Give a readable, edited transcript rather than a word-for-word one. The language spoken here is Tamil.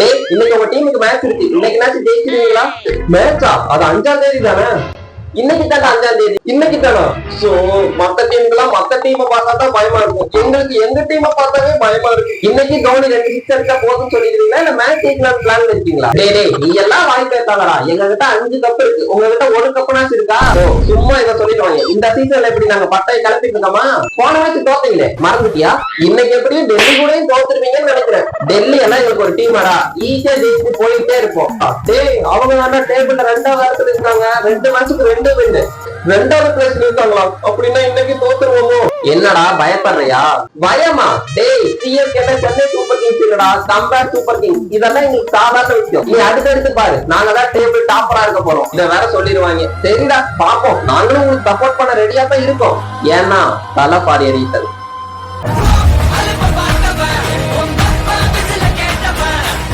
டேய், இன்னைக்கு உங்க டீமுக்கு மேட்ச் இருக்கு. இன்னைக்கு ஜெயிச்சிருவீங்களா? மேட்சா? அது 5ஆம் தேதி தானே? இன்னைக்கு தானே 5ஆம் தேதி. இன்னைக்கு தானே? சோ மத்த டீமுக்கெல்லாம் மத்த டீமை பார்த்தா தான் பயமா இருக்கும். எங்களுக்கு எங்க டீமை பார்த்தாவே பயமா இருக்கு. இன்னைக்கு தோனி 2 சிக்ஸ் அடிச்சா போதும்னு சொல்லிக்கிறீங்களா இல்ல மேட்ச் ஜெயிக்கலாம் பிளான் இருக்கீங்களா? டேய் நீ எல்லாம் வாய் பேசாதடா. எங்க கிட்ட 5 கப் இருக்கு, உங்ககிட்ட 1 கப்னாச்சும் இருக்கா? சும்மா இதை சொல்லிட்டு வாங்க. இந்த சீசன்ல எப்படி நாங்க பட்டையை கிளப்பிட்டு இருக்கோமா? போன மேட்ச் தோத்தீங்களே, மறந்துட்டியா? இன்னைக்கு எப்படியும் டெல்லி கூடயும் தோத்துருவீங்கன்னு நினைக்கிறேன். டெல்லி எல்லாம் எங்களுக்கு ஒரு டீமாடா, ஈஸியா ஜெயிச்சுட்டு போயிட்டே இருப்போம். டேய் அவங்க வேணா டேபிள்ல 2ஆவது இடத்துல இருக்காங்க. 2 மேட்சுக்கு 2 வின்னு, 2வது பிளேஸ்ல இருக்காங்களா? அப்படின்னா இன்னைக்கு தோத்துருவோமோ? என்னடா பயப்படுறியா? பயமா? டேய் சிஎஸ்கே சென்னை சூப்பர் கிங்ஸ் இல்லடா, கம்பேக் சூப்பர் கிங்ஸ். இதெல்லாம் எங்களுக்கு சாதாரண விஷயம். நீ அடுத்தடுத்து பாரு, நாங்க தான் டேபிள் டாப்பரா இருக்க போறோம். இதை வேற சொல்லிடுவாங்க. சரிடா பாப்போம். நாங்களும் உங்களுக்கு சப்போர்ட் பண்ண ரெடியா தான் இருக்கோம். ஏன்னா தலை பாடி அறிவித்தது.